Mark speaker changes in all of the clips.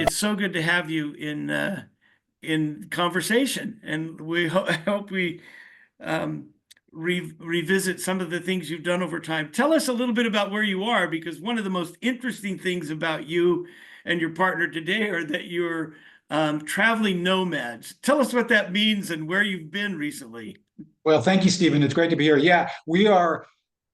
Speaker 1: It's so good to have you in conversation, and I hope we um, revisit some of the things you've done over time. Tell us a little bit about where you are, because one of the most interesting things about you and your partner today are that you're traveling nomads. Tell us what that means and where you've been recently.
Speaker 2: Well, thank you, Stephen. It's great to be here. Yeah, we are.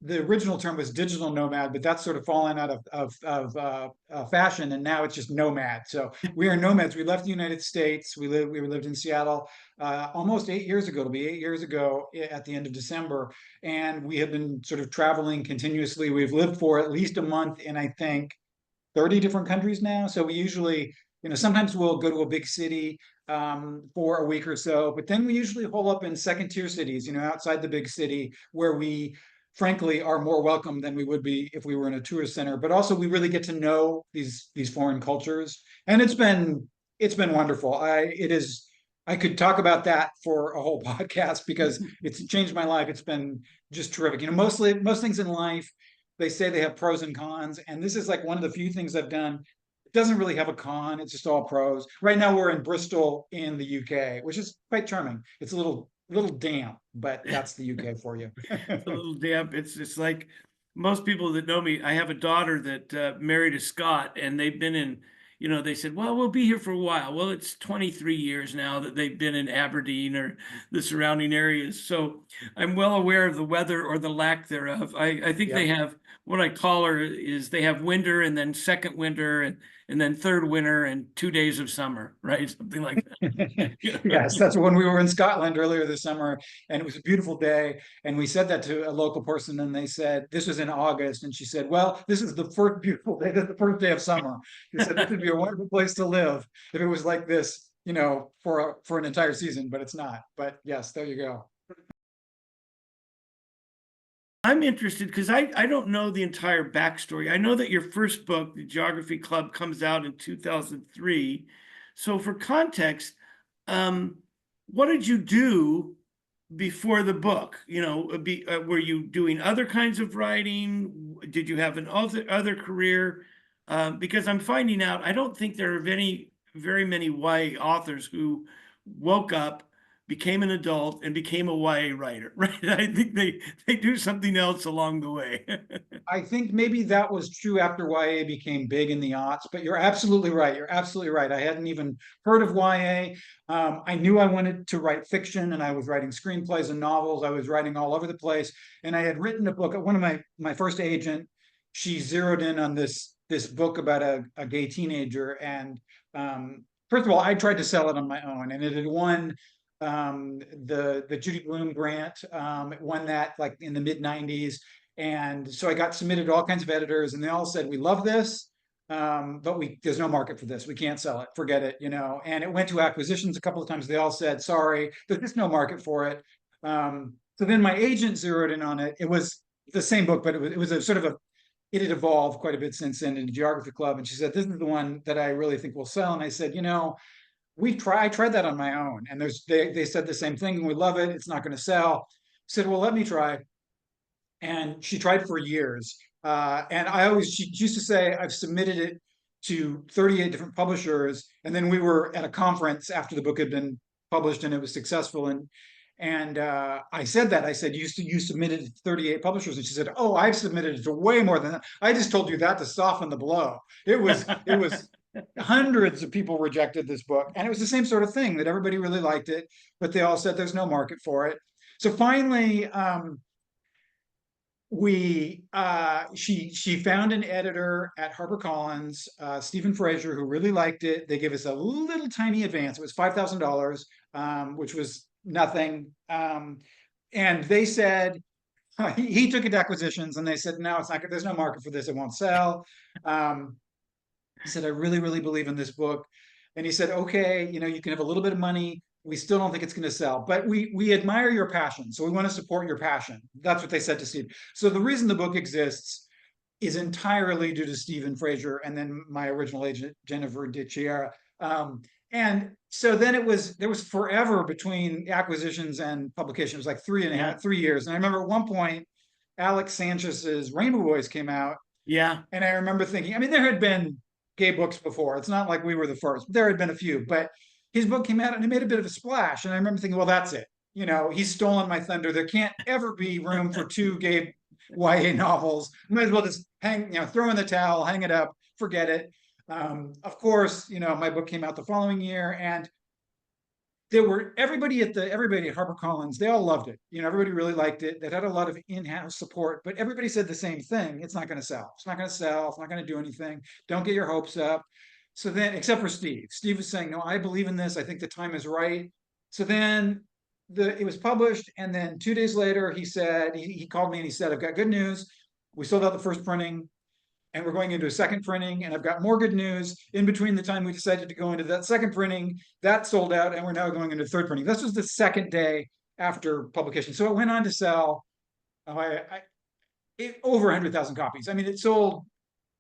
Speaker 2: The original term was digital nomad, but that's sort of fallen out of fashion, and now it's just nomad. So we are nomads. We left the United States. We lived in Seattle almost 8 years ago. It'll be 8 years ago at the end of December, and we have been sort of traveling continuously. We've lived for at least a month in, I think, 30 different countries now. So we usually, sometimes we'll go to a big city for a week or so, but then we usually hole up in second tier cities, outside the big city where we frankly are more welcome than we would be if we were in a tourist center. But also we really get to know these foreign cultures. And it's been wonderful. I could talk about that for a whole podcast because it's changed my life. It's been just terrific. Most things in life, they say they have pros and cons, and this is like one of the few things I've done. It doesn't really have a con, it's just all pros. Right now we're in Bristol in the UK, which is quite charming. It's a little damp, but that's the UK for you.
Speaker 1: It's a little damp. It's like most people that know me. I have a daughter that married a Scot, and they've been in. They said, "Well, we'll be here for a while." Well, it's 23 years now that they've been in Aberdeen or the surrounding areas. So I'm well aware of the weather or the lack thereof. I think they
Speaker 2: Yep.
Speaker 1: have what I call her is they have winter and then second winter and then third winter and 2 days of summer, right? Something like that.
Speaker 2: Yes, that's when we were in Scotland earlier this summer, and it was a beautiful day. And we said that to a local person, and they said this was in August, and she said, "Well, this is the first beautiful day. This is the first day of summer." She said this would be a wonderful place to live if it was like this, for an entire season, but it's not. But yes, there you go.
Speaker 1: I'm interested because I don't know the entire backstory. I know that your first book, The Geography Club, comes out in 2003. So for context, um, what did you do before the book? Were you doing other kinds of writing? Did you have an other career? Because I'm finding out I don't think there are very many YA authors who woke up, became an adult, and became a YA writer, right? I think they do something else along the way.
Speaker 2: I think maybe that was true after YA became big in the aughts, but you're absolutely right. You're absolutely right. I hadn't even heard of YA. I knew I wanted to write fiction, and I was writing screenplays and novels. I was writing all over the place, and I had written a book. One of my first agent, she zeroed in on this book about a gay teenager, and first of all, I tried to sell it on my own, and it had won the Judy Blume grant. It won that like in the mid 90s. And so I got submitted to all kinds of editors, and they all said, "We love this, but there's no market for this. We can't sell it. Forget it." And it went to acquisitions a couple of times. They all said, "Sorry, there's just no market for it." So then my agent zeroed in on it. It was the same book, but it was a sort of it had evolved quite a bit since then in the Geography Club. And she said, "This is the one that I really think will sell." And I said, I tried that on my own, and they said the same thing. We love it. It's not going to sell. I said, "Well, let me try." And she tried for years. And she used to say, "I've submitted it to 38 different publishers." And then we were at a conference after the book had been published and it was successful. And I said that. I said, you submitted it to 38 publishers. And she said, "Oh, I've submitted it to way more than that. I just told you that to soften the blow." It was hundreds of people rejected this book. And it was the same sort of thing that everybody really liked it, but they all said there's no market for it. So finally, she found an editor at HarperCollins, Stephen Fraser, who really liked it. They gave us a little tiny advance. It was $5,000, which was nothing. And they said he took it to acquisitions, and they said, "No, it's not good. There's no market for this. It won't sell." He said, "I really, really believe in this book." And he said, "Okay, you can have a little bit of money. We still don't think it's going to sell, but we admire your passion, so we want to support your passion." That's what they said to Steve. So the reason the book exists is entirely due to Stephen Fraser and then my original agent, Jennifer DiChiara. And so then there was forever between acquisitions and publication. It was like
Speaker 1: Yeah.
Speaker 2: 3 years. And I remember at one point, Alex Sanchez's Rainbow Boys came out,
Speaker 1: Yeah.
Speaker 2: and I remember thinking, I mean, there had been gay books before. It's not like we were the first. There had been a few, but his book came out and it made a bit of a splash. And I remember thinking, well, that's it. You know, he's stolen my thunder. There can't ever be room for two gay YA novels. Might as well just hang, throw in the towel, hang it up, forget it. Of course, my book came out the following year, and there were everybody at HarperCollins, they all loved it. Everybody really liked it. It had a lot of in-house support, but everybody said the same thing. It's not going to sell. It's not going to sell. It's not going to do anything. Don't get your hopes up. So then, except for Steve. Steve was saying, no, I believe in this. I think the time is right. So then it was published, and then 2 days later, he called me and he said, I've got good news. We sold out the first printing, and we're going into a second printing, and I've got more good news. In between the time we decided to go into that second printing, that sold out, and we're now going into the third printing. This was the second day after publication. So it went on to sell over 100,000 copies. I mean, it sold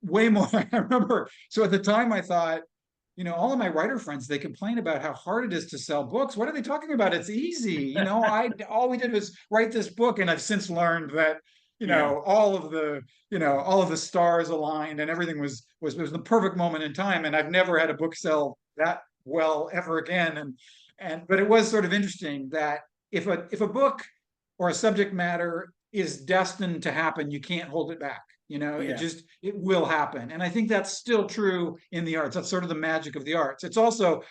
Speaker 2: way more. I remember. So at the time, I thought, all of my writer friends, they complain about how hard it is to sell books. What are they talking about? It's easy. All we did was write this book, and I've since learned that
Speaker 1: Yeah.
Speaker 2: all of the stars aligned, and everything was the perfect moment in time. And I've never had a book sell that well ever again. But it was sort of interesting that if a book or a subject matter is destined to happen, you can't hold it back.
Speaker 1: Yeah.
Speaker 2: It will happen. And I think that's still true in the arts. That's sort of the magic of the arts. It's also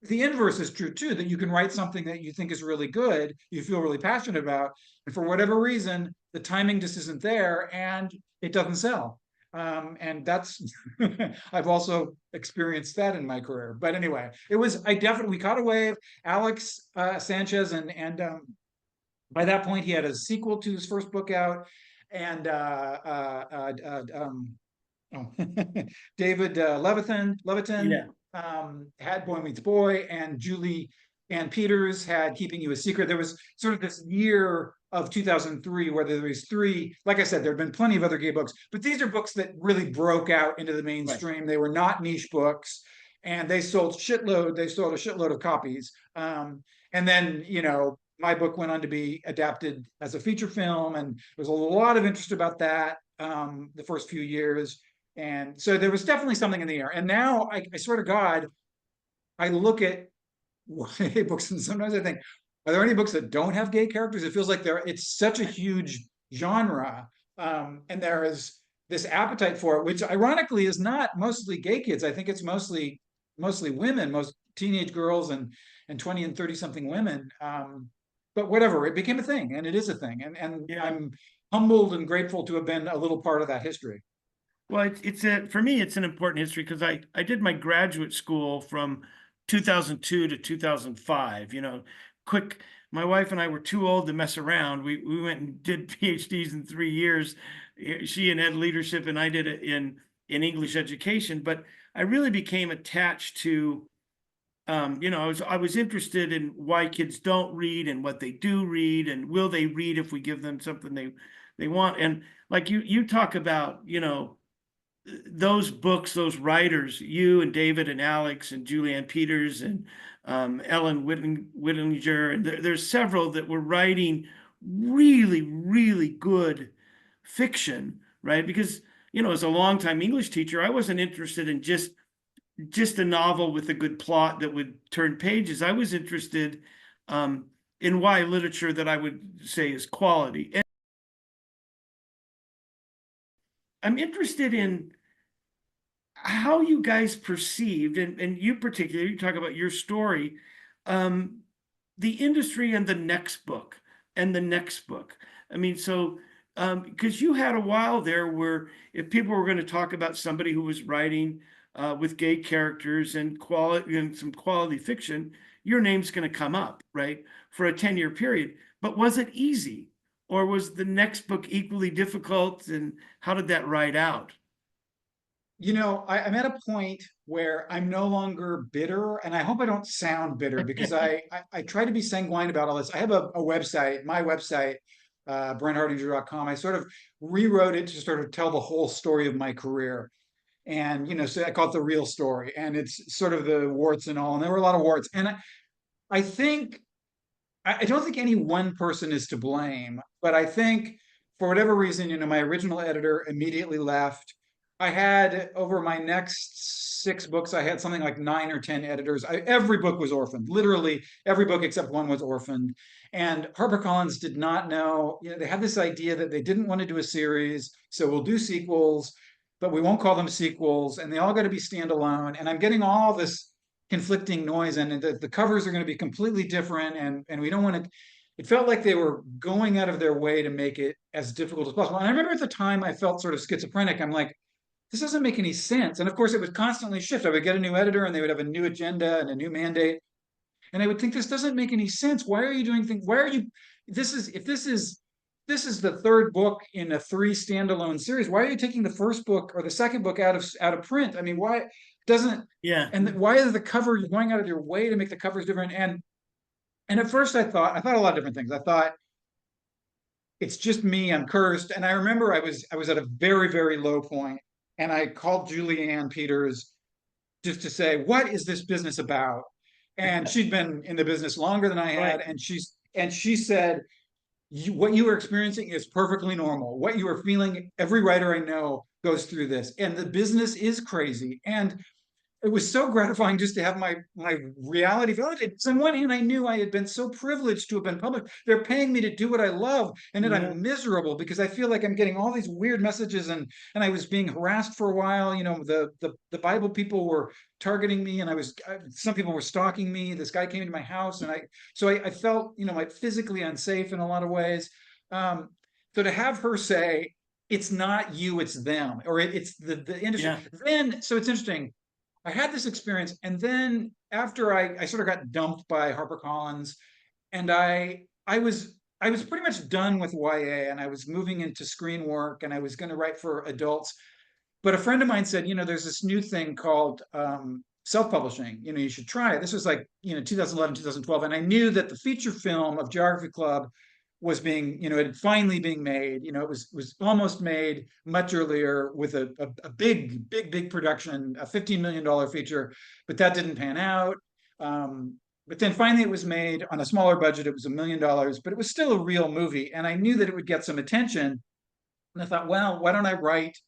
Speaker 2: the inverse is true too, that you can write something that you think is really good, you feel really passionate about, and for whatever reason, the timing just isn't there and it doesn't sell. And that's, I've also experienced that in my career. But anyway, we caught a wave. Alex Sanchez, and by that point, he had a sequel to his first book out, and oh, David Levitan
Speaker 1: Yeah.
Speaker 2: had Boy Meets Boy, and Julie Ann Peters had Keeping You a Secret. There was sort of this year of 2003 where there was three, like I said, there had been plenty of other gay books, but these are books that really broke out into the
Speaker 1: Right.
Speaker 2: mainstream. They were not niche books, and they sold a shitload of copies. And then, my book went on to be adapted as a feature film, and there was a lot of interest about that the first few years. And so there was definitely something in the air. And now I swear to God, I look at YA books and sometimes I think, are there any books that don't have gay characters? It feels like it's such a huge genre. And there is this appetite for it, which ironically is not mostly gay kids. I think it's mostly women, most teenage girls and 20 and 30 something women. But whatever, it became a thing, and it is a thing. And
Speaker 1: Yeah.
Speaker 2: I'm humbled and grateful to have been a little part of that history.
Speaker 1: Well, for me, it's an important history because I did my graduate school from 2002 to 2005. My wife and I were too old to mess around. We went and did PhDs in 3 years. She in ed leadership, and I did it in English education. But I really became attached to, I was interested in why kids don't read and what they do read, and will they read if we give them something they want. And like you talk about, those books, those writers, you and David and Alex and Julianne Peters and Ellen Whittinger, and there's several that were writing really, really good fiction, right? Because, as a longtime English teacher, I wasn't interested in just a novel with a good plot that would turn pages. I was interested in why literature that I would say is quality. And I'm interested in how you guys perceived, and you particularly, you talk about your story, the industry and the next book and the next book. I mean, so because you had a while there where if people were going to talk about somebody who was writing with gay characters and quality and some quality fiction, your name's going to come up, right, for a 10-year period. But was it easy, or was the next book equally difficult, and how did that ride out?
Speaker 2: I'm at a point where I'm no longer bitter, and I hope I don't sound bitter because I try to be sanguine about all this. I have a website, my website, BrentHartinger.com. I sort of rewrote it to sort of tell the whole story of my career. And, so I call it the real story. And it's sort of the warts and all. And there were a lot of warts. And I think, I don't think any one person is to blame, but I think for whatever reason, my original editor immediately left. I had over my next 6 books, I had something like 9 or 10 editors. Every book was orphaned. Literally every book except one was orphaned. And HarperCollins did not know, they had this idea that they didn't want to do a series, so we'll do sequels, but we won't call them sequels, and they all got to be standalone. And I'm getting all this conflicting noise, and the covers are going to be completely different, and we don't want to. It felt like they were going out of their way to make it as difficult as possible. And I remember at the time I felt sort of schizophrenic. I'm like, this doesn't make any sense. And of course, it would constantly shift. I would get a new editor and they would have a new agenda and a new mandate. And I would think, this doesn't make any sense. Why are you doing things? Why are you, if this is the third book in a 3 standalone series, why are you taking the first book or the second book out of print? I mean, why doesn't,
Speaker 1: Yeah.
Speaker 2: and why is the cover, you're going out of your way to make the covers different? And at first I thought a lot of different things. I thought, it's just me, I'm cursed. And I remember I was at a very, very low point, and I called Julianne Peters just to say, what is this business about? And she'd been in the business longer than I had,
Speaker 1: Right.
Speaker 2: and she said, what you were experiencing is perfectly normal. What you are feeling, every writer I know goes through this, and the business is crazy. And it was so gratifying just to have my reality validated. So on one hand, I knew I had been so privileged to have been published. They're paying me to do what I love, and then
Speaker 1: Yeah.
Speaker 2: I'm miserable because I feel like I'm getting all these weird messages, and I was being harassed for a while. The Bible people were targeting me, and some people were stalking me. This guy came into my house, and I felt like physically unsafe in a lot of ways. Um, so to have her say, it's not you, it's them, or it's the industry.
Speaker 1: Yeah.
Speaker 2: Then, so it's interesting. I had this experience, and then after I sort of got dumped by HarperCollins, and I was pretty much done with YA, and I was moving into screen work, and I was going to write for adults. But a friend of mine said, there's this new thing called self-publishing. You should try it. This was like 2011, 2012, and I knew that the feature film of Geography Club was being, it finally being made. It was almost made much earlier with a big, big, big production, a $15 million feature, but that didn't pan out. But then finally it was made on a smaller budget. It was $1 million, but it was still a real movie. And I knew that it would get some attention. And I thought, well, why don't I write?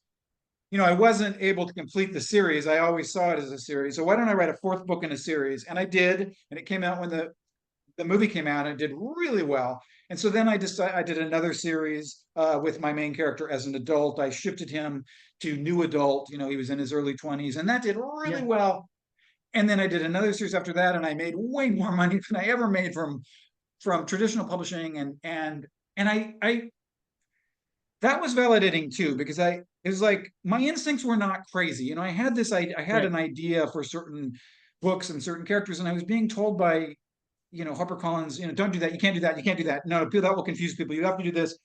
Speaker 2: I wasn't able to complete the series. I always saw it as a series. So why don't I write a fourth book in a series? And I did. And it came out when the movie came out, and it did really well. And so then I did another series with my main character as an adult. I shifted him to new adult. He was in his early 20s, and that did really
Speaker 1: Yeah.
Speaker 2: well. And then I did another series after that, and I made way more money than I ever made from traditional publishing. And I that was validating too, because it was like my instincts were not crazy. I had
Speaker 1: Right.
Speaker 2: an idea for certain books and certain characters, and I was being told by HarperCollins, don't do that. You can't do that. You can't do that. No, that will confuse people. You have to do this.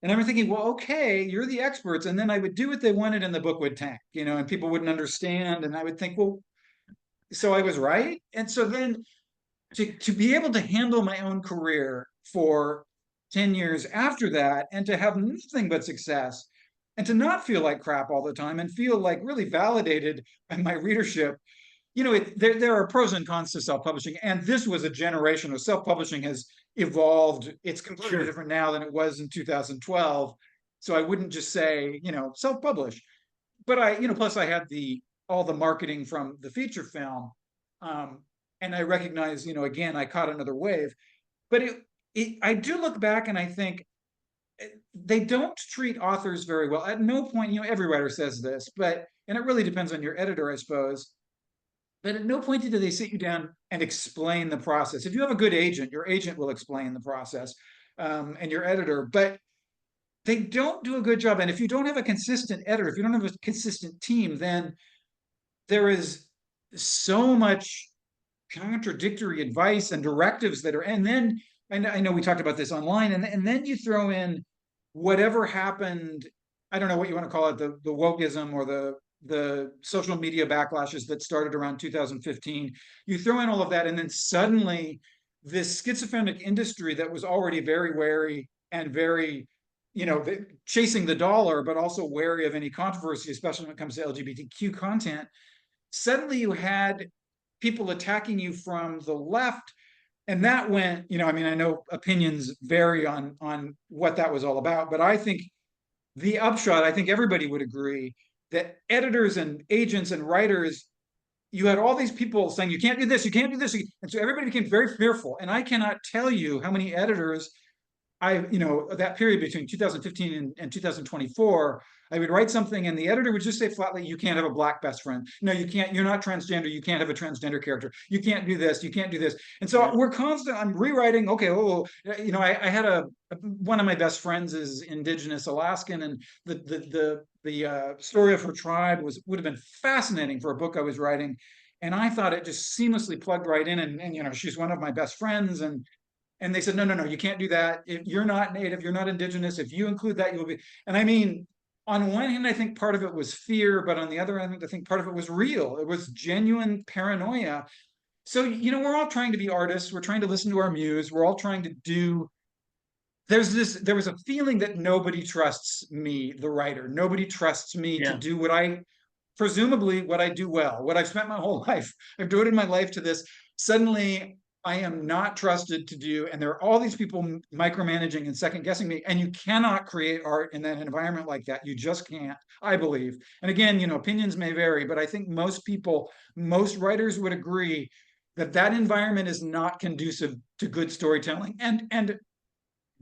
Speaker 2: And I'm thinking, well, okay, you're the experts. And then I would do what they wanted, and the book would tank, and people wouldn't understand. And I would think, well, so I was right. And so then to be able to handle my own career for 10 years after that, and to have nothing but success, and to not feel like crap all the time, and feel like really validated by my readership. There are pros and cons to self-publishing, and this was a generation of self-publishing has evolved. It's completely
Speaker 1: Sure.
Speaker 2: different now than it was in 2012. So I wouldn't just say, self-publish. But plus I had all the marketing from the feature film. Um, and I recognize, again, I caught another wave. But I do look back and I think they don't treat authors very well. At no point, every writer says this, and it really depends on your editor, I suppose. But at no point do they sit you down and explain the process. If you have a good agent, your agent will explain the process, and your editor. But they don't do a good job. And if you don't have a consistent editor, if you don't have a consistent team, then there is so much contradictory advice and directives and then I know we talked about this online, and then you throw in whatever happened. I don't know what you want to call it, the wokeism or the social media backlashes that started around 2015. You throw in all of that, and then suddenly this schizophrenic industry that was already very wary and very, chasing the dollar, but also wary of any controversy, especially when it comes to LGBTQ content. Suddenly you had people attacking you from the left, and that went, I know opinions vary on what that was all about, but I think the upshot, I think everybody would agree, that editors and agents and writers, you had all these people saying, you can't do this, you can't do this. And so everybody became very fearful. And I cannot tell you how many editors that period between 2015 and 2024, I would write something and the editor would just say flatly, you can't have a black best friend. No, you can't, you're not transgender. You can't have a transgender character. You can't do this. You can't do this. And so I'm rewriting. Okay. I had one of my best friends is Indigenous Alaskan, and the story of her tribe would have been fascinating for a book I was writing. And I thought it just seamlessly plugged right in. And she's one of my best friends. And they said, no, you can't do that. If you're not native, you're not indigenous. If you include that, you'll be. And I mean, on one hand, I think part of it was fear, but on the other hand, I think part of it was real. It was genuine paranoia. So, we're all trying to be artists. We're trying to listen to our muse. We're all trying to do. There was a feeling that nobody trusts me, the writer. Nobody trusts me to do presumably what I do well, what I've spent my whole life. I've devoted my life to this. Suddenly, I am not trusted to do, and there are all these people micromanaging and second guessing me, and you cannot create art in that environment like that. You just can't, I believe. And again, opinions may vary, but I think most writers would agree that that environment is not conducive to good storytelling and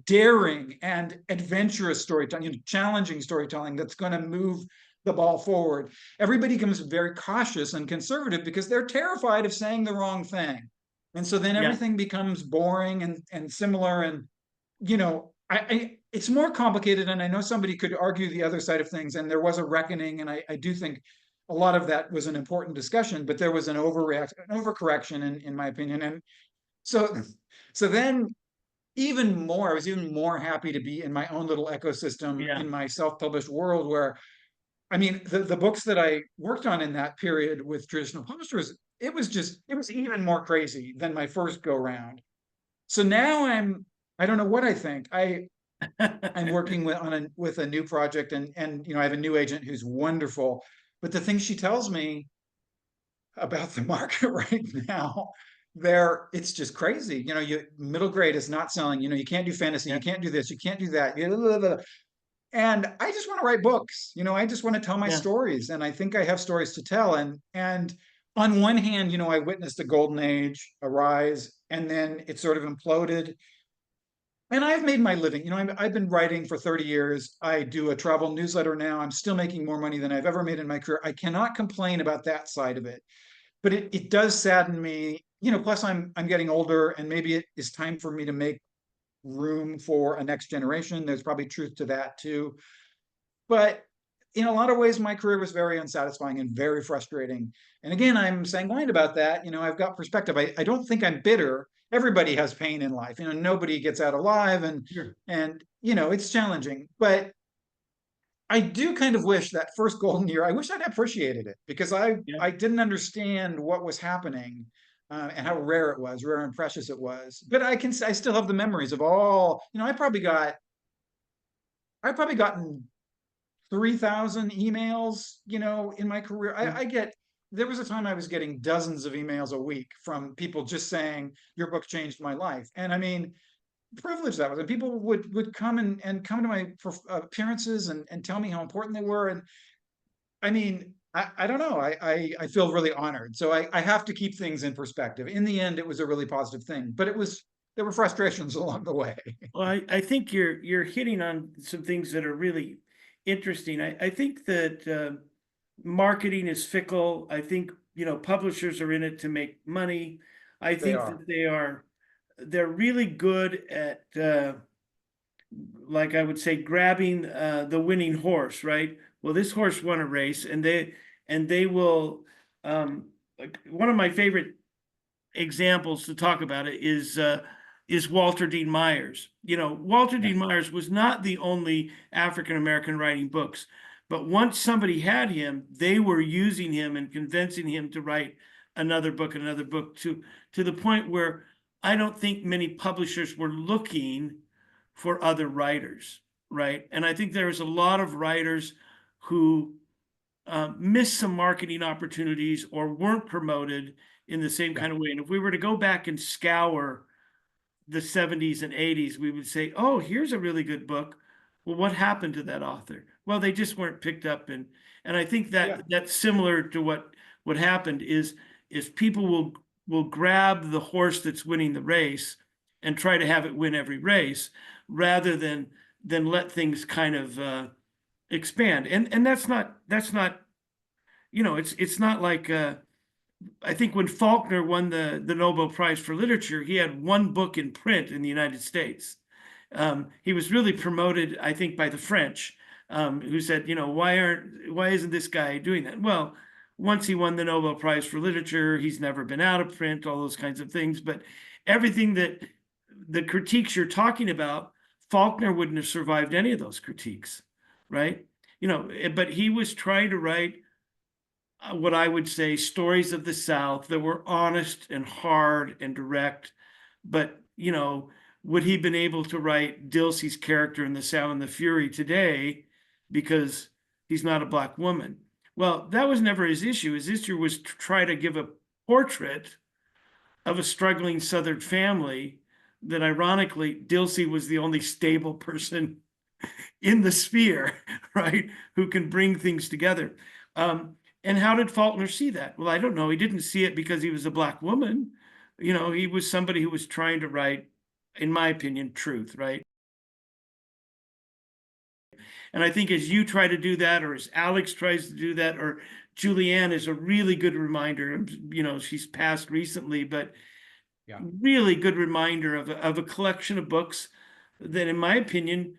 Speaker 2: daring and adventurous storytelling, challenging storytelling that's going to move the ball forward. Everybody becomes very cautious and conservative because they're terrified of saying the wrong thing. And so then everything becomes boring and similar. And, it's more complicated. And I know somebody could argue the other side of things. And there was a reckoning. And I do think a lot of that was an important discussion, but there was an overcorrection in my opinion. And so then I was even more happy to be in my own little ecosystem in my self-published world where, I mean, the books that I worked on in that period with traditional publishers, it was even more crazy than my first go round. So now I don't know what I think. I'm working with a new project, and I have a new agent who's wonderful. But the thing she tells me about the market right now, it's just crazy. Middle grade is not selling. You can't do fantasy. You can't do this. You can't do that. And I just want to write books. I just want to tell my stories, and I think I have stories to tell. And on one hand, I witnessed a golden age, a rise, and then it sort of imploded. And I've made my living. I've been writing for 30 years. I do a travel newsletter now. I'm still making more money than I've ever made in my career. I cannot complain about that side of it, but it does sadden me. Plus I'm getting older, and maybe it is time for me to make room for a next generation. There's probably truth to that too. But in a lot of ways, my career was very unsatisfying and very frustrating. And again, I'm sanguine about that. I've got perspective. I don't think I'm bitter. Everybody has pain in life. Nobody gets out alive, and it's challenging. But I do kind of wish that first golden year, I wish I'd appreciated it, because I didn't understand what was happening. And how rare and precious it was. But I still have the memories of all. I've probably gotten 3,000 emails. In my career, there was a time I was getting dozens of emails a week from people just saying your book changed my life. And I mean, privilege that was. And people would come and come to my appearances and tell me how important they were. And I mean, I don't know. I feel really honored. So I have to keep things in perspective. In the end, it was a really positive thing, but there were frustrations along the way.
Speaker 1: Well, I think you're hitting on some things that are really interesting. I think that marketing is fickle. I think publishers are in it to make money. I think that they're really good at like I would say, grabbing the winning horse, right? Well, this horse won a race, and they will. Like one of my favorite examples to talk about it is Walter Dean Myers. Walter Dean Myers was not the only African American writing books, but once somebody had him, they were using him and convincing him to write another book to the point where I don't think many publishers were looking for other writers, right? And I think there's a lot of writers who missed some marketing opportunities or weren't promoted in the same kind of way. And if we were to go back and scour the 70s and 80s, we would say, oh, here's a really good book. Well, what happened to that author? Well, they just weren't picked up, and I think that
Speaker 2: Yeah.
Speaker 1: that's similar to what happened is people will grab the horse that's winning the race and try to have it win every race rather than let things kind of expand. And that's not it's not like I think when Faulkner won the Nobel Prize for Literature, he had one book in print in the United States. He was really promoted, I think, by the French, who said, why isn't this guy doing that? Well, once he won the Nobel Prize for Literature, he's never been out of print, all those kinds of things. But everything that the critiques you're talking about, Faulkner wouldn't have survived any of those critiques, right? But he was trying to write what I would say stories of the South that were honest and hard and direct. But, would he been able to write Dilsey's character in The Sound and the Fury today because he's not a Black woman? Well, that was never his issue. His issue was to try to give a portrait of a struggling Southern family that, ironically, Dilsey was the only stable person in the sphere, right, who can bring things together. And how did Faulkner see that? Well, I don't know. He didn't see it because he was a Black woman. He was somebody who was trying to write, in my opinion, truth, right? And I think as you try to do that, or as Alex tries to do that, or Julianne is a really good reminder. She's passed recently, but
Speaker 2: Yeah.
Speaker 1: really good reminder of a collection of books that, in my opinion,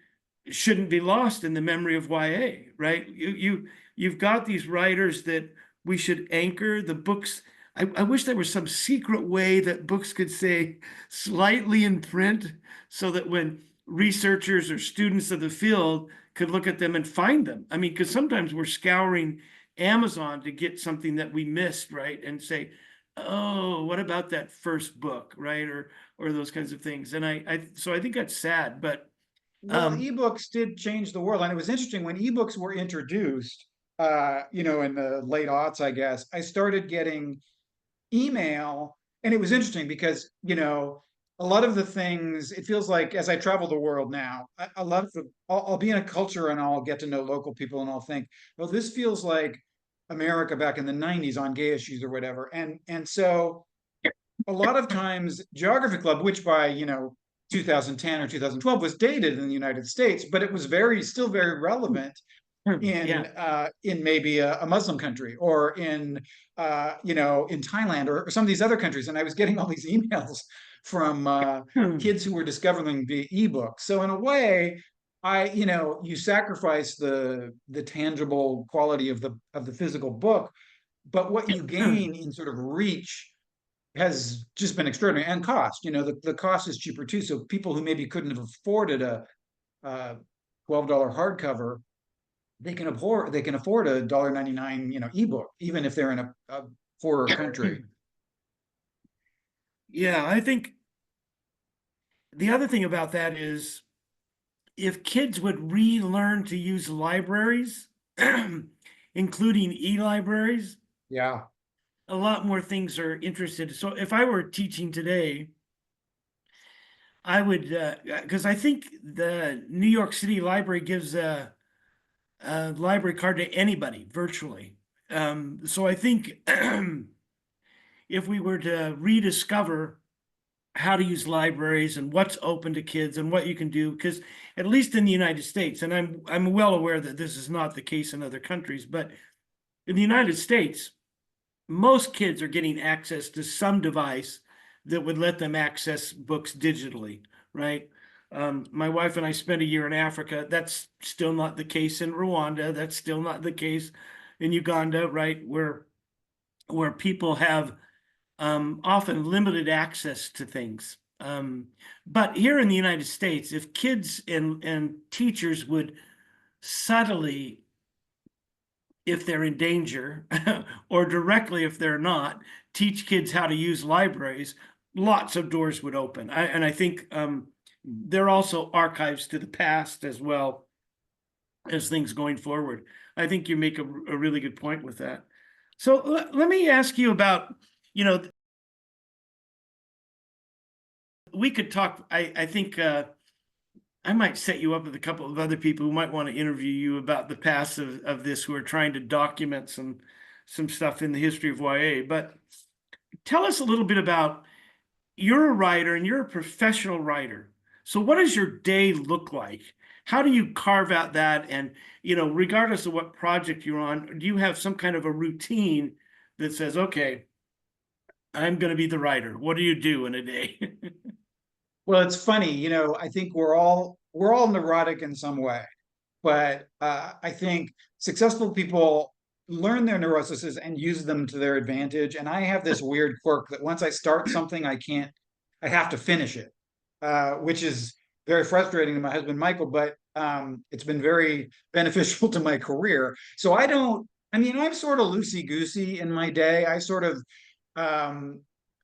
Speaker 1: shouldn't be lost in the memory of YA, right? You've got these writers that we should anchor the books. I wish there was some secret way that books could say slightly in print so that when researchers or students of the field could look at them and find them. I mean, because sometimes we're scouring Amazon to get something that we missed, right? And say, oh, what about that first book, right? Or those kinds of things. And so I think that's sad, but
Speaker 2: Well, ebooks did change the world, and it was interesting when ebooks were introduced, in the late aughts, I guess. I started getting email, and it was interesting because, a lot of the things, it feels like as I travel the world now, a lot of I'll be in a culture and I'll get to know local people and I'll think, well, this feels like America back in the 90s on gay issues or whatever. And so a lot of times Geography Club, which by 2010 or 2012 was dated in the United States, but it was still very relevant in maybe a Muslim country, or in in Thailand, or some of these other countries. And I was getting all these emails from kids who were discovering the ebook. So in a way, you sacrifice the tangible quality of the physical book, but what you gain in sort of reach has just been extraordinary. And cost, the cost is cheaper too. So people who maybe couldn't have afforded a $12 hardcover, they can afford a $1.99 ebook, even if they're in a poorer country.
Speaker 1: Yeah, I think the other thing about that is if kids would relearn to use libraries, including e-libraries,
Speaker 2: Yeah.
Speaker 1: a lot more things are interested. So if I were teaching today, I would, because I think the New York City Library gives a library card to anybody virtually. So I think if we were to rediscover how to use libraries and what's open to kids and what you can do, because at least in the United States, and I'm well aware that this is not the case in other countries, but in the United States, most kids are getting access to some device that would let them access books digitally, right? My wife and I spent a year in Africa. That's still not the case in Rwanda. That's still not the case in Uganda, right? Where people have often limited access to things. But here in the United States, if kids and teachers would subtly, if they're in danger, or directly if they're not, teach kids how to use libraries, lots of doors would open. And I think they're also archives to the past as well as things going forward. I think you make a really good point with that. So let me ask you about, we could talk, I think I might set you up with a couple of other people who might want to interview you about the past of this, who are trying to document some stuff in the history of YA. But tell us a little bit about, you're a writer and you're a professional writer. So what does your day look like? How do you carve out that? And, regardless of what project you're on, do you have some kind of a routine that says, okay, I'm going to be the writer? What do you do in a day?
Speaker 2: Well, it's funny, I think we're all neurotic in some way, but I think successful people learn their neuroses and use them to their advantage. And I have this weird quirk that once I start something, I have to finish it, which is very frustrating to my husband, Michael, but it's been very beneficial to my career. So I'm sort of loosey-goosey in my day. Um,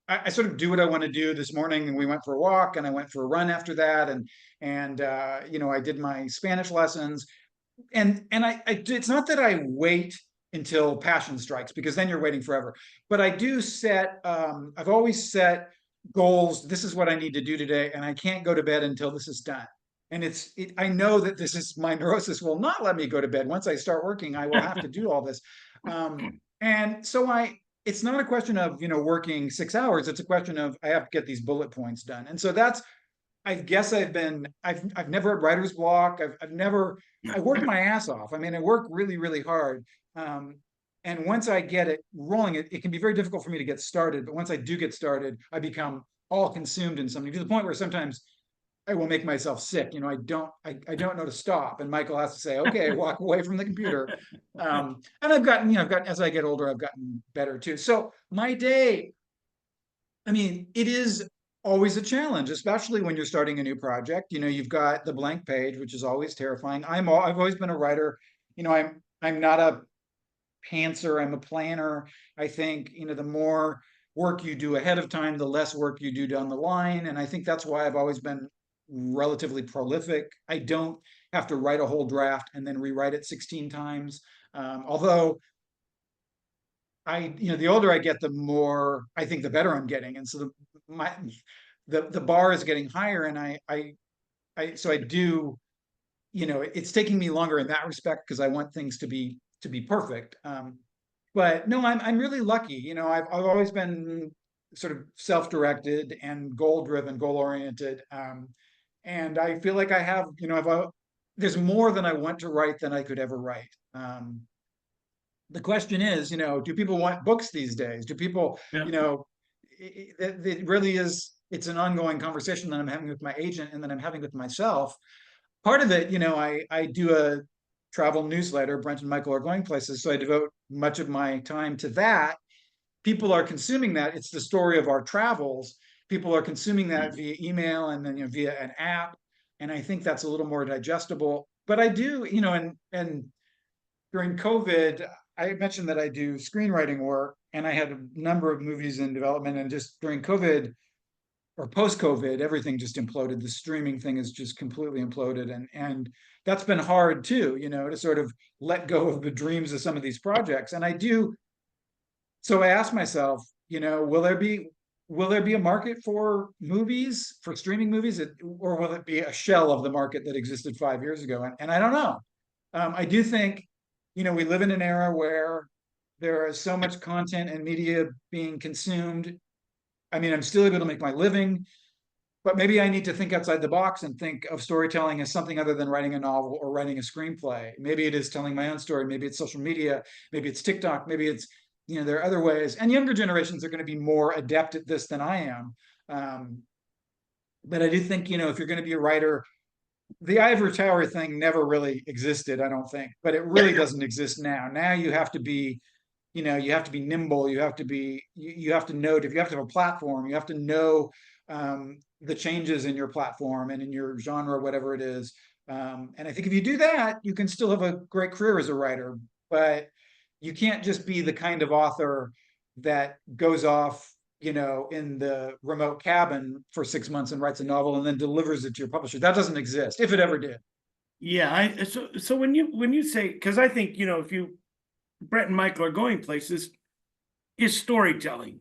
Speaker 2: I sort of do what I want to do. This morning we went for a walk and I went for a run after that, and I did my Spanish lessons, it's not that I wait until passion strikes, because then you're waiting forever. But I do set I've always set goals. This is what I need to do today, and I can't go to bed until this is done. And I know that this is, my neurosis will not let me go to bed. Once I start working, I will have to do all this. And so it's not a question of, working 6 hours. It's a question of, I have to get these bullet points done. And so I guess I've never had writer's block. I work my ass off. I work really, really hard. And once I get it rolling, it can be very difficult for me to get started. But once I do get started, I become all consumed in something, to the point where sometimes I will make myself sick. I don't know to stop. And Michael has to say, okay, walk away from the computer. And I've gotten, as I get older, I've gotten better too. So my day, it is always a challenge, especially when you're starting a new project. You've got the blank page, which is always terrifying. I've always been a writer. I'm not a pantser. I'm a planner. I think, the more work you do ahead of time, the less work you do down the line. And I think that's why I've always been relatively prolific. I don't have to write a whole draft and then rewrite it 16 times. Although the older I get, the more I think the better I'm getting. And so the bar is getting higher, and so I do, it's taking me longer in that respect, because I want things to be perfect. But no, I'm really lucky. I've always been sort of self-directed and goal-driven, goal-oriented. And I feel like I have, there's more than I want to write than I could ever write. The question is, do people want books these days? Do people,
Speaker 1: Yeah.
Speaker 2: it really is, it's an ongoing conversation that I'm having with my agent and that I'm having with myself. Part of it, I do a travel newsletter. Brent and Michael are going places, so I devote much of my time to that. People are consuming that. It's the story of our travels. People are consuming that via email and then via an app, and I think that's a little more digestible. But I do, and during COVID, I mentioned that I do screenwriting work, and I had a number of movies in development. And just during COVID or post-COVID, everything just imploded. The streaming thing is just completely imploded, and that's been hard too, to sort of let go of the dreams of some of these projects. And I do. So I asked myself, will there be a market for movies, for streaming movies, or will it be a shell of the market that existed 5 years ago? And I don't know. I do think, we live in an era where there is so much content and media being consumed. I'm still able to make my living, but maybe I need to think outside the box and think of storytelling as something other than writing a novel or writing a screenplay. Maybe it is telling my own story. Maybe it's social media. Maybe it's TikTok. Maybe it's, there are other ways. And younger generations are going to be more adept at this than I am. But I do think, if you're going to be a writer, the ivory tower thing never really existed, I don't think, but it really doesn't exist now. Now you have to be, you have to be nimble. You have to be, you have to know, if you have to have a platform, you have to know the changes in your platform and in your genre, whatever it is. And I think if you do that, you can still have a great career as a writer, but you can't just be the kind of author that goes off, in the remote cabin for 6 months and writes a novel and then delivers it to your publisher. That doesn't exist, if it ever did.
Speaker 1: Yeah, so when you say, because I think, if Brent and Michael are going places, is storytelling.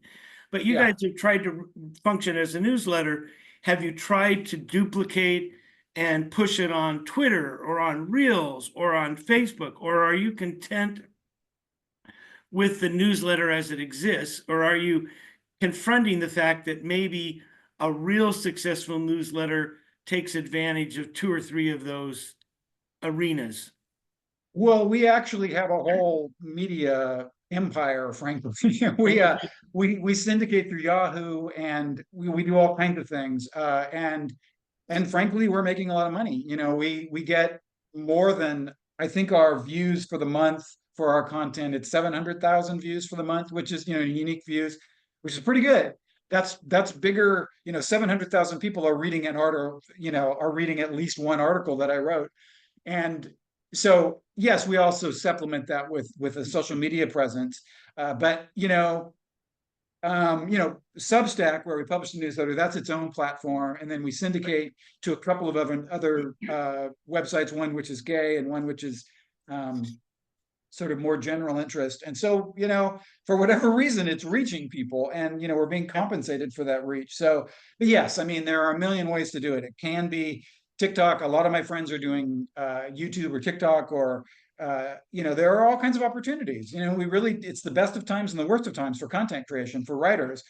Speaker 1: But you
Speaker 2: Yeah.
Speaker 1: guys have tried to function as a newsletter. Have you tried to duplicate and push it on Twitter or on Reels or on Facebook? Or are you content with the newsletter as it exists? Or are you confronting the fact that maybe a real successful newsletter takes advantage of two or three of those arenas?
Speaker 2: Well, we actually have a whole media empire, frankly. We we syndicate through Yahoo, and we do all kinds of things. And frankly, we're making a lot of money. You know, we get more than, I think, our views for the month for our content. It's 700,000 views for the month, which is, you know, unique views, which is pretty good. That's bigger. You know, 700,000 people are reading an article, you know, are reading at least one article that I wrote. And so, yes, we also supplement that with a social media presence. But you know, Substack, where we publish the newsletter, that's its own platform, and then we syndicate to a couple of other websites, one which is gay and one which is sort of more general interest. And so, you know, for whatever reason, it's reaching people, and you know, we're being compensated for that reach. So, but yes, I mean, there are a million ways to do it. It can be TikTok. A lot of my friends are doing YouTube or TikTok, or you know, there are all kinds of opportunities. You know, it's the best of times and the worst of times for content creation for writers,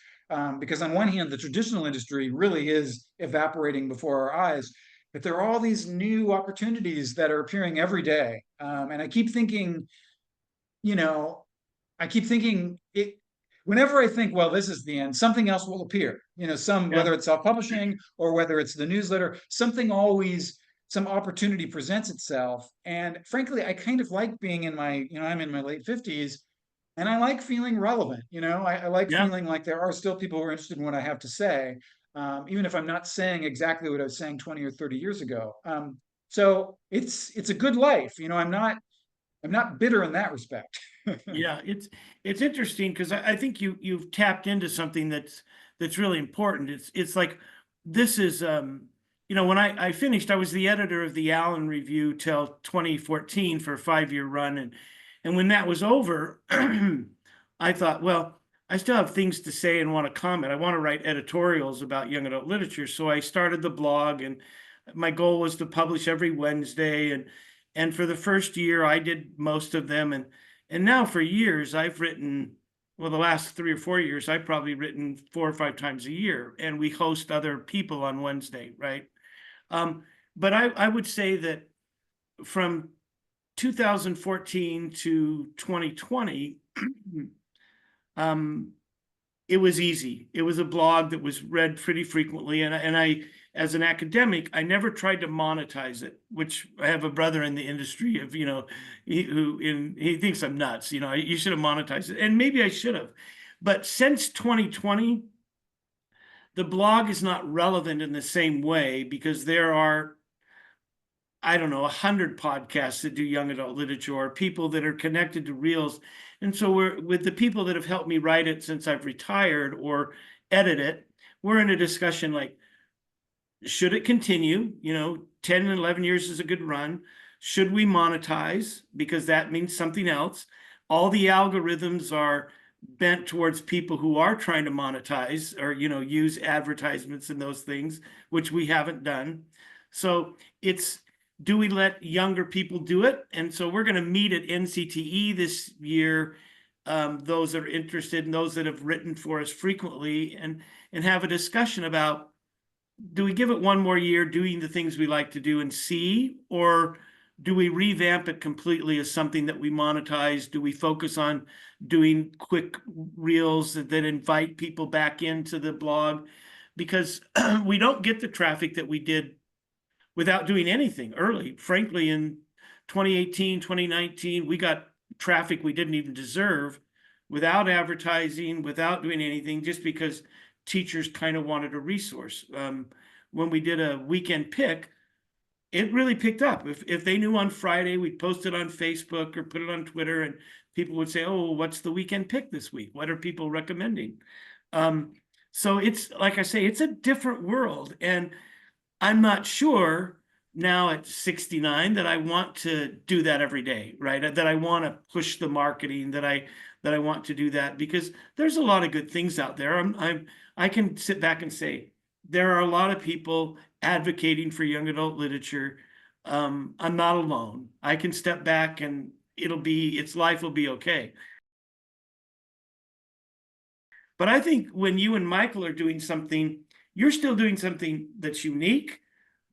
Speaker 2: because on one hand, the traditional industry really is evaporating before our eyes, but there are all these new opportunities that are appearing every day. And I keep thinking, you know, I keep thinking it whenever I think, well, this is the end, something else will appear. You know,
Speaker 1: Yeah.
Speaker 2: whether it's self-publishing or whether it's the newsletter, some opportunity presents itself. And frankly, I kind of like being in my, you know, I'm in my late 50s, and I like feeling relevant. You know, I like
Speaker 1: Yeah.
Speaker 2: feeling like there are still people who are interested in what I have to say, even if I'm not saying exactly what I was saying 20 or 30 years ago. So it's a good life. You know, I'm not bitter in that respect.
Speaker 1: Yeah, it's interesting because I think you've tapped into something that's really important. It's like this is you know, when I finished, I was the editor of the Allen Review till 2014 for a 5-year run, and when that was over, I thought, well, I still have things to say and want to comment. I want to write editorials about young adult literature, so I started the blog, and my goal was to publish every Wednesday, and for the first year, I did most of them, and now for years, I've written, well, the last 3 or 4 years, I've probably written 4 or 5 times a year, and we host other people on Wednesday, right? But I would say that from 2014 to 2020, it was easy. It was a blog that was read pretty frequently, and I, as an academic, I never tried to monetize it, which I have a brother in the industry of, you know, he thinks I'm nuts. You know, you should have monetized it, and maybe I should have. But since 2020, the blog is not relevant in the same way because there are, I don't know, 100 podcasts that do young adult literature, or people that are connected to Reels. And so we're with the people that have helped me write it since I've retired or edit it, we're in a discussion like, should it continue? You know, 10 and 11 years is a good run. Should we monetize? Because that means something else. All the algorithms are bent towards people who are trying to monetize or, you know, use advertisements and those things, which we haven't done. So it's, do we let younger people do it? And so we're going to meet at NCTE this year, those that are interested and those that have written for us frequently, and have a discussion about, do we give it one more year doing the things we like to do and see, or do we revamp it completely as something that we monetize? Do we focus on doing quick reels that invite people back into the blog? Because we don't get the traffic that we did without doing anything early. Frankly, in 2018, 2019, we got traffic we didn't even deserve without advertising, without doing anything, just because teachers kind of wanted a resource. When we did a weekend pick, it really picked up. If they knew on Friday, we'd post it on Facebook or put it on Twitter, and people would say, oh, what's the weekend pick this week? What are people recommending? So it's, like I say, it's a different world. And I'm not sure now at 69 that I want to do that every day, right? That I want to push the marketing, that I want to do that, because there's a lot of good things out there. I can sit back and say, there are a lot of people advocating for young adult literature. I'm not alone. I can step back and its life will be okay. But I think when you and Michael are doing something, you're still doing something that's unique,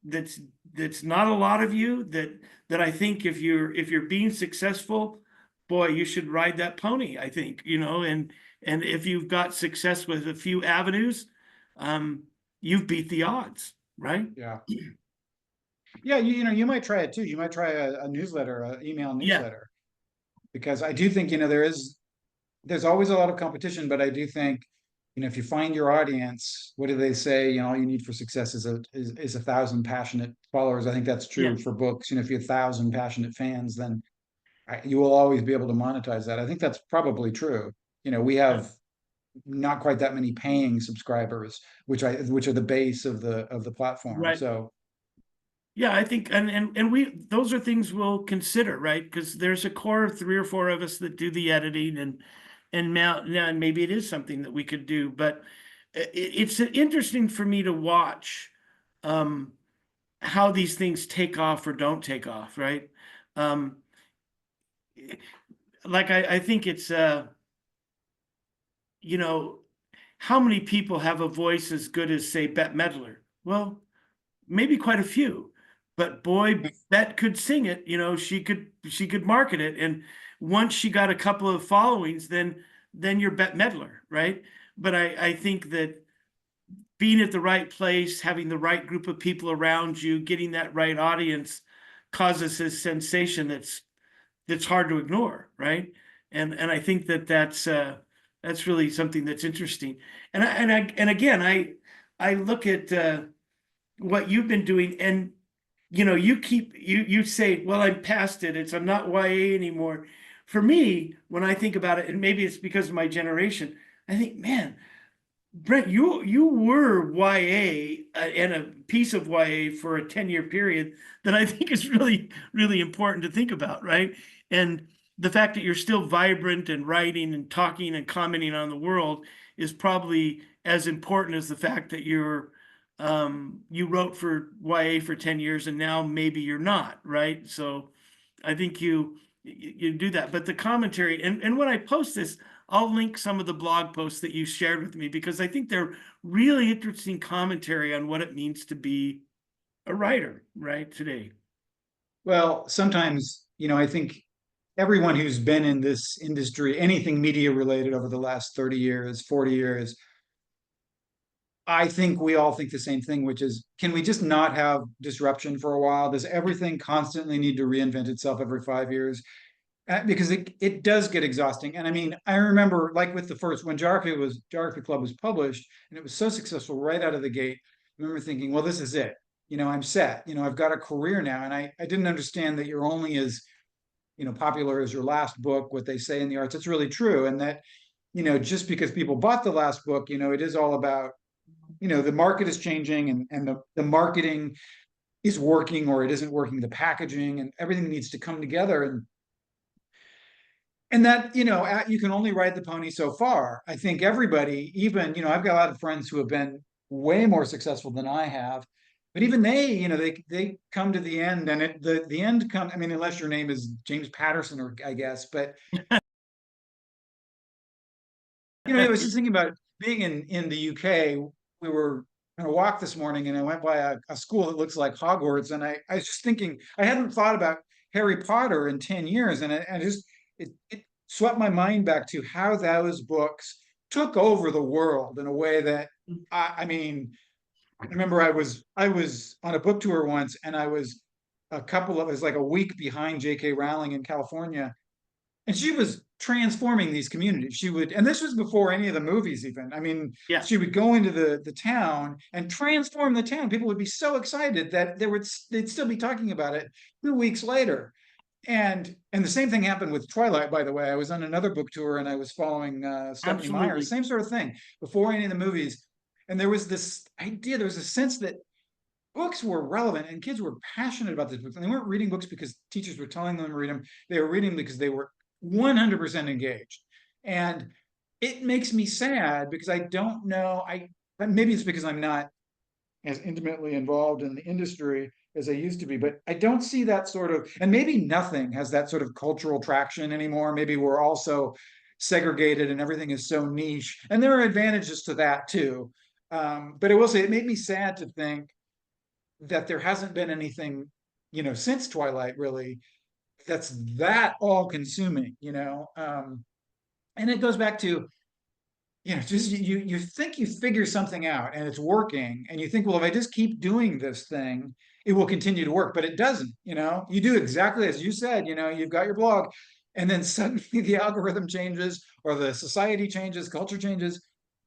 Speaker 1: that's not a lot of you, that I think if you're being successful, boy, you should ride that pony, I think, and if you've got success with a few avenues, you've beat the odds, right?
Speaker 2: Yeah. Yeah, you might try it too. You might try a newsletter, an email
Speaker 1: Yeah,
Speaker 2: newsletter, because I do think, there's always a lot of competition, but I do think, if you find your audience, what do they say? All you need for success is 1,000 passionate followers. I think that's
Speaker 1: yeah,
Speaker 2: true for books. If you have 1,000 passionate fans, then you will always be able to monetize that. I think that's probably true. We
Speaker 1: yeah,
Speaker 2: have not quite that many paying subscribers, which are the base of the platform.
Speaker 1: right.
Speaker 2: So
Speaker 1: Yeah, I think, and those are things we'll consider, right? Because there's a core of 3 or 4 of us that do the editing, and now and maybe it is something that we could do, but it's interesting for me to watch um, how these things take off or don't take off, right? Um, like I think it's you know, how many people have a voice as good as, say, Bette Midler? Well, maybe quite a few, but boy, Bet could sing it. She could market it, and once she got a couple of followings, then you're Bette Midler, right? But I think that being at the right place, having the right group of people around you, getting that right audience, causes a sensation that's hard to ignore, right? And I think that's really something that's interesting. And again, I look at what you've been doing, and you say, well, I'm past it. I'm not YA anymore. For me, when I think about it, and maybe it's because of my generation, I think, man, Brent, you were YA and a piece of YA for a 10-year period that I think is really, really important to think about, right? And the fact that you're still vibrant and writing and talking and commenting on the world is probably as important as the fact that you wrote for YA for 10 years and now maybe you're not, right? So I think you do that. But the commentary, and when I post this, I'll link some of the blog posts that you shared with me, because I think they're really interesting commentary on what it means to be a writer, right, today.
Speaker 2: well, sometimes, I think everyone who's been in this industry, anything media related over the last 30 years, 40 years, I think we all think the same thing, which is, can we just not have disruption for a while? Does everything constantly need to reinvent itself every 5 years? Because it does get exhausting. And I mean, I remember, like, with the first, when Geography Club was published and it was so successful right out of the gate, I remember thinking, well, this is it. I'm set. I've got a career now. And I didn't understand that you're only as, popular as your last book, what they say in the arts. It's really true. And that, just because people bought the last book, it is all about, the market is changing, and the marketing is working or it isn't working, the packaging and everything needs to come together. And that, you can only ride the pony so far. I think everybody, even, I've got a lot of friends who have been way more successful than I have, but even they come to the end, and the end come, I mean, unless your name is James Patterson, or I guess. But I was just thinking about being in the UK. We were on a walk this morning, and I went by a school that looks like Hogwarts, and I was just thinking, I hadn't thought about Harry Potter in 10 years, and it swept my mind back to how those books took over the world in a way that, I mean, I remember I was on a book tour once, and it was like a week behind J.K. Rowling in California, and she was transforming these communities. And this was before any of the movies even. I mean,
Speaker 1: Yeah,
Speaker 2: she would go into the town and transform the town. People would be so excited that they'd still be talking about it 2 weeks later. And the same thing happened with Twilight, by the way. I was on another book tour, and I was following Stephanie Meyer,
Speaker 1: absolutely.
Speaker 2: same sort of thing, before any of the movies. And there was this idea, there was a sense that books were relevant and kids were passionate about these books. And they weren't reading books because teachers were telling them to read them. They were reading because they were 100% engaged. And it makes me sad because I don't know, but maybe it's because I'm not as intimately involved in the industry as I used to be. But I don't see that sort of, and maybe nothing has that sort of cultural traction anymore. Maybe we're also segregated and everything is so niche. And there are advantages to that too. But I will say it made me sad to think that there hasn't been anything, since Twilight really that's that all consuming. And it goes back to, just you think you figure something out and it's working, and you think, well, if I just keep doing this thing, it will continue to work, but it doesn't. You do exactly as you said, you've got your blog, and then suddenly the algorithm changes or the society changes, culture changes,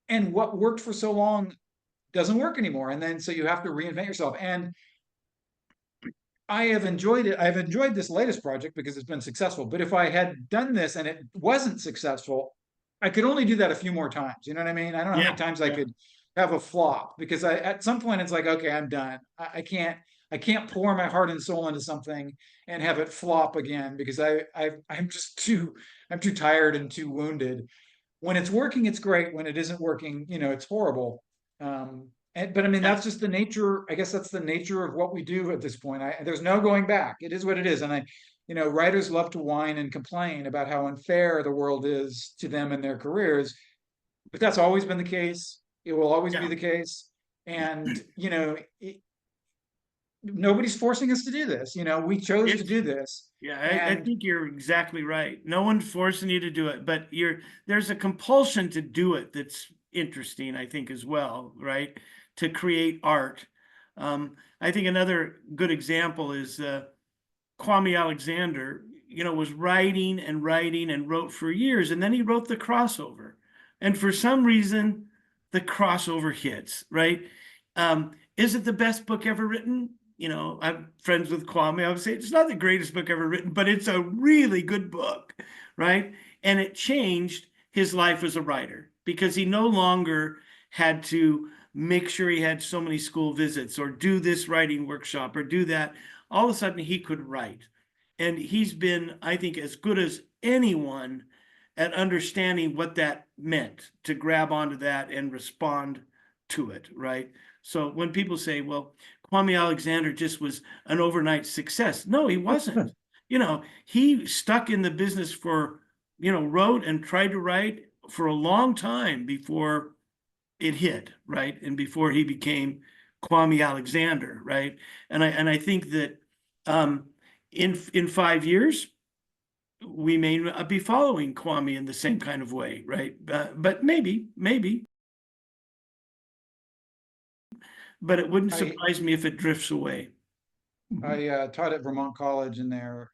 Speaker 2: and what worked for so long doesn't work anymore. And then so you have to reinvent yourself. And I have enjoyed it. I've enjoyed this latest project because it's been successful. But if I had done this and it wasn't successful, I could only do that a few more times. You know what I mean? I don't know how many
Speaker 1: Yeah,
Speaker 2: times I
Speaker 1: yeah.
Speaker 2: could have a flop, because at some point it's like, okay, I'm done. I can't pour my heart and soul into something and have it flop again, because I'm just I'm too tired and too wounded. When it's working, it's great. When it isn't working, it's horrible. But I mean,
Speaker 1: Yeah.
Speaker 2: that's just the nature. I guess that's the nature of what we do at this point. There's no going back. It is what it is. And writers love to whine and complain about how unfair the world is to them and their careers, but that's always been the case. It will always be
Speaker 1: Yeah.
Speaker 2: the case. And, nobody's forcing us to do this. We chose to
Speaker 1: It's
Speaker 2: do this.
Speaker 1: Yeah, I
Speaker 2: And
Speaker 1: think you're exactly right. No one's forcing you to do it, but there's a compulsion to do it that's interesting, I think, as well, right? To create art. I think another good example is Kwame Alexander, was writing and writing and wrote for years, and then he wrote the crossover. And for some reason, the crossover hits, right? Is it the best book ever written? I'm friends with Kwame. I would say it's not the greatest book ever written, but it's a really good book, right? And it changed his life as a writer because he no longer had to make sure he had so many school visits or do this writing workshop or do that. All of a sudden, he could write. And he's been, I think, as good as anyone at understanding what that meant to grab onto that and respond to it, right? So when people say, well, Kwame Alexander just was an overnight success. No, he wasn't. He stuck in the business for, wrote and tried to write for a long time before it hit, right? And before he became Kwame Alexander, right? And I think that in 5 years, we may be following Kwame in the same kind of way, right? But maybe, but it wouldn't
Speaker 2: I
Speaker 1: surprise me if it drifts away.
Speaker 2: I taught at Vermont College in their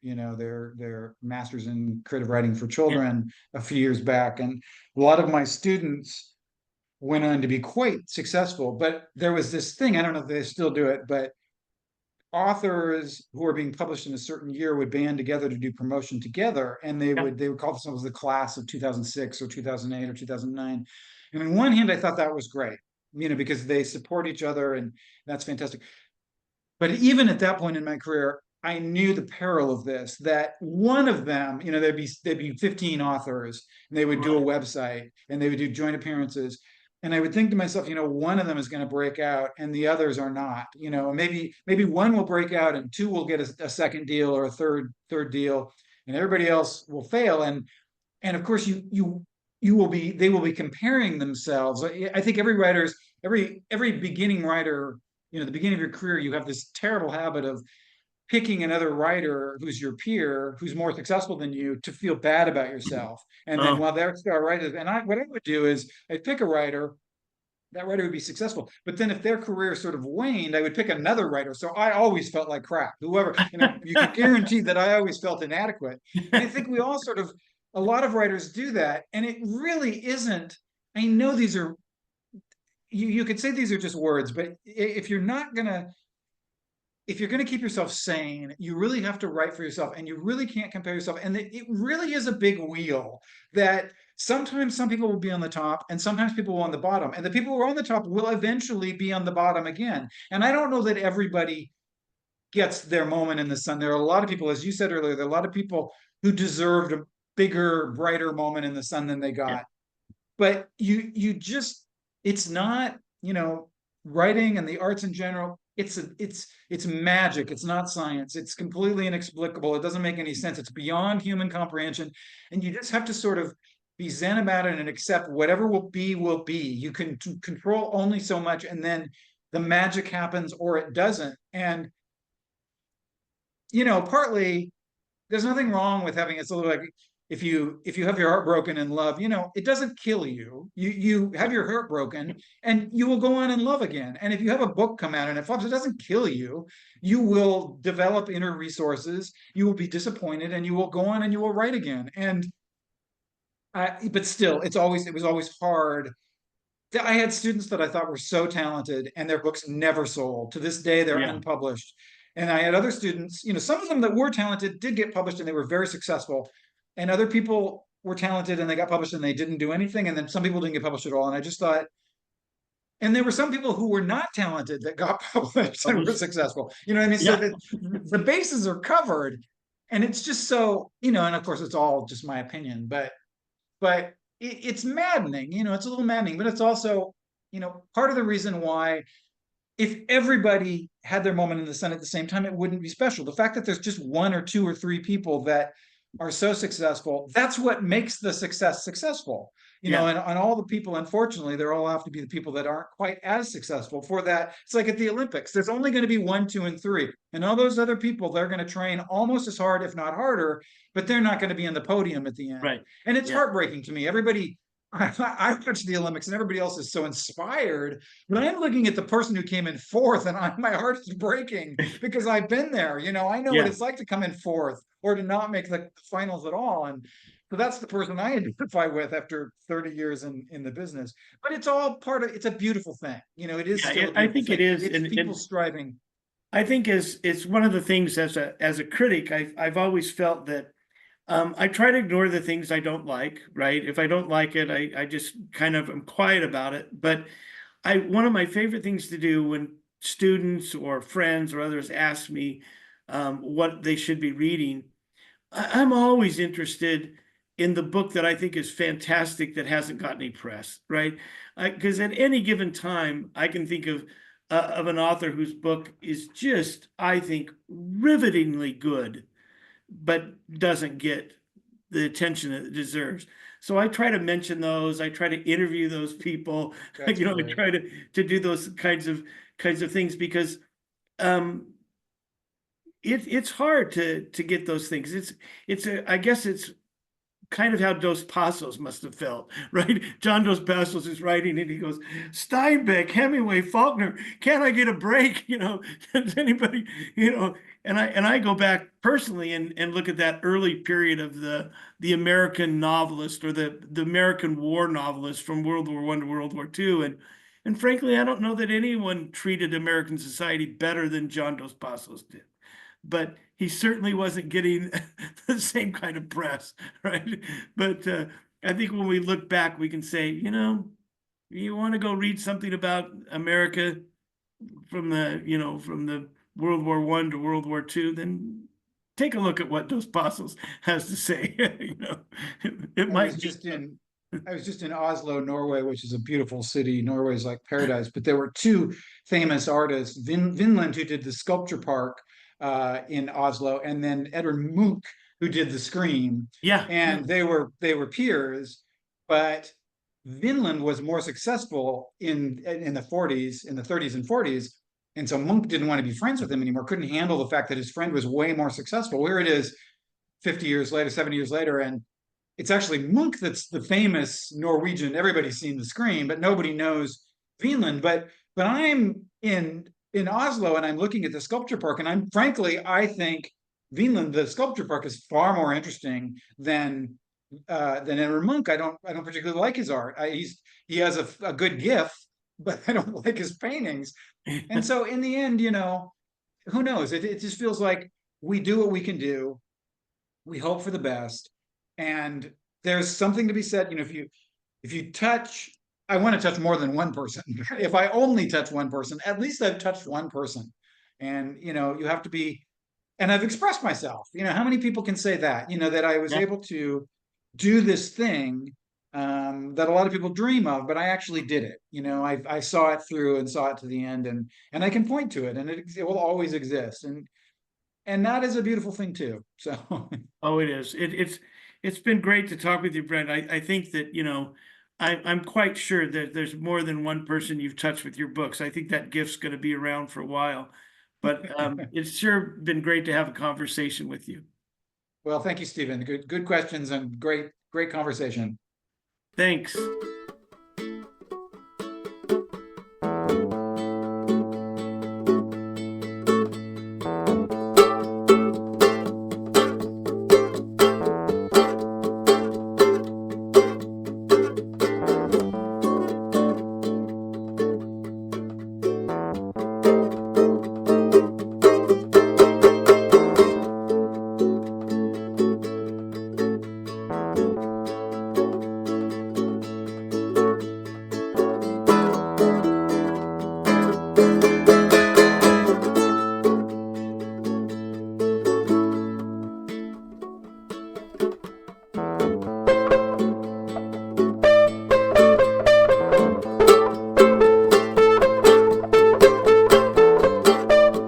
Speaker 2: master's in creative writing for
Speaker 1: Yeah,
Speaker 2: children a few years back, and a lot of my students went on to be quite successful. But there was this thing, I don't know if they still do it, but authors who are being published in a certain year would band together to do promotion together, and they
Speaker 1: yeah,
Speaker 2: would call themselves the class of 2006 or 2008 or 2009. And on one hand, I thought that was great, because they support each other, and that's fantastic. But even at that point in my career, I knew the peril of this, that one of them, there'd be 15 authors, and they would do a
Speaker 1: right.
Speaker 2: website and they would do joint appearances. And I would think to myself, one of them is going to break out and the others are not. Maybe one will break out and two will get a second deal or a third deal, and everybody else will fail. And of course they will be comparing themselves. I think every beginning writer, the beginning of your career, you have this terrible habit of picking another writer who's your peer, who's more successful than you, to feel bad about yourself. And then
Speaker 1: Oh,
Speaker 2: while they're star writers, what I would do is I'd pick a writer. That writer would be successful. But then if their career sort of waned, I would pick another writer. So I always felt like crap. Whoever, you can guarantee that I always felt inadequate. And I think we all a lot of writers do that. And it really isn't. I know these are, you could say these are just words, but if you're going to keep yourself sane, you really have to write for yourself, and you really can't compare yourself. And it really is a big wheel that sometimes some people will be on the top and sometimes people will on the bottom. And the people who are on the top will eventually be on the bottom again. And I don't know that everybody gets their moment in the sun. There are a lot of people, as you said earlier, there are a lot of people who deserved a bigger, brighter moment in the sun than they
Speaker 1: yeah,
Speaker 2: got. But you just, it's not, writing and the arts in general, it's magic. It's not science. It's completely inexplicable. It doesn't make any sense. It's beyond human comprehension, and you just have to sort of be zen about it and accept whatever will be will be. You can control only so much, and then the magic happens or it doesn't. And partly there's nothing wrong with having, it's a little like, if you have your heart broken in love, it doesn't kill you. You have your heart broken and you will go on and love again. And if you have a book come out and it flops, it doesn't kill you. You will develop inner resources, you will be disappointed, and you will go on and you will write again. And but still, it was always hard. I had students that I thought were so talented and their books never sold. To this day, they're
Speaker 1: Yeah.
Speaker 2: unpublished. And I had other students, some of them that were talented did get published and they were very successful. And other people were talented and they got published and they didn't do anything. And then some people didn't get published at all. And I just thought, and there were some people who were not talented that got published and were successful. You know what I mean? So
Speaker 1: Yeah.
Speaker 2: the bases are covered. And it's just so, and of course it's all just my opinion, but it's maddening. It's a little maddening, but it's also, part of the reason why, if everybody had their moment in the sun at the same time, it wouldn't be special. The fact that there's just one or two or three people that are so successful, that's what makes the success successful.
Speaker 1: Yeah.
Speaker 2: And all the people, unfortunately, they're all have to be the people that aren't quite as successful for that. It's like at the Olympics, there's only going to be 1, 2, and 3. And all those other people, they're going to train almost as hard, if not harder, but they're not going to be in the podium at the end.
Speaker 1: Right.
Speaker 2: And it's
Speaker 1: Yeah.
Speaker 2: heartbreaking to me. I watch the Olympics and everybody else is so inspired, but I'm looking at the person who came in fourth and my heart is breaking because I've been there. I know
Speaker 1: Yeah.
Speaker 2: what it's like to come in fourth or to not make the finals at all. And so that's the person I identify with after 30 years in the business. But it's all it's a beautiful thing. It is
Speaker 1: Yeah,
Speaker 2: still a
Speaker 1: I
Speaker 2: beautiful
Speaker 1: think
Speaker 2: thing.
Speaker 1: it is,
Speaker 2: It's
Speaker 1: and
Speaker 2: people striving.
Speaker 1: I think it's one of the things as a critic, I've always felt that I try to ignore the things I don't like, right? If I don't like it, I just kind of am quiet about it. But one of my favorite things to do when students or friends or others ask me what they should be reading, I'm always interested in the book that I think is fantastic that hasn't got any press, right? Because at any given time, I can think of an author whose book is just, I think, rivetingly good, but doesn't get the attention that it deserves. So I try to mention those. I try to interview those people.
Speaker 2: That's
Speaker 1: I
Speaker 2: great.
Speaker 1: try to do those kinds of things because it's hard to get those things. I guess it's kind of how Dos Passos must have felt, right? John Dos Passos is writing and he goes, Steinbeck, Hemingway, Faulkner, can't I get a break? Does anybody, and I go back personally and look at that early period of the American novelist or the American war novelist from World War I to World War II. And frankly, I don't know that anyone treated American society better than John Dos Passos did. But he certainly wasn't getting the same kind of press, right? But I think when we look back, we can say, you want to go read something about America from the World War I to World War II, then take a look at what Dos Passos has to say. It
Speaker 2: I
Speaker 1: might
Speaker 2: was
Speaker 1: be.
Speaker 2: just in I was just in Oslo, Norway, which is a beautiful city. Norway is like paradise. But there were two famous artists, Vinland, who did the sculpture park in Oslo, and then Edvard Munch, who did the Scream.
Speaker 1: Yeah.
Speaker 2: And they were peers, but Vinland was more successful in the 40s, in the 30s and 40s. And so Munch didn't want to be friends with him anymore, couldn't handle the fact that his friend was way more successful. Where it is 50 years later, 70 years later, and it's actually Munch that's the famous Norwegian. Everybody's seen the Scream, but nobody knows Vinland. But I'm in Oslo and I'm looking at the sculpture park, and I think Vinland, the sculpture park, is far more interesting than Edvard Munch. I don't particularly like his art. He has a good gift, but I don't like his paintings. And so in the end, who knows? It just feels like we do what we can do. We hope for the best. And there's something to be said, if you touch, I want to touch more than one person. If I only touch one person, at least I've touched one person. And, you have to be, and I've expressed myself. How many people can say that, that I was
Speaker 1: Yeah.
Speaker 2: able to do this thing that a lot of people dream of, but I actually did it. You know, I saw it through and saw it to the end, and I can point to it, and it will always exist, and that is a beautiful thing too. So
Speaker 1: Oh, it is. It's been great to talk with you, Brent. I think that, I'm quite sure that there's more than one person you've touched with your books. I think that gift's going to be around for a while. But it's sure been great to have a conversation with you.
Speaker 2: well, thank you, Stephen. Good questions and great conversation.
Speaker 1: Thanks.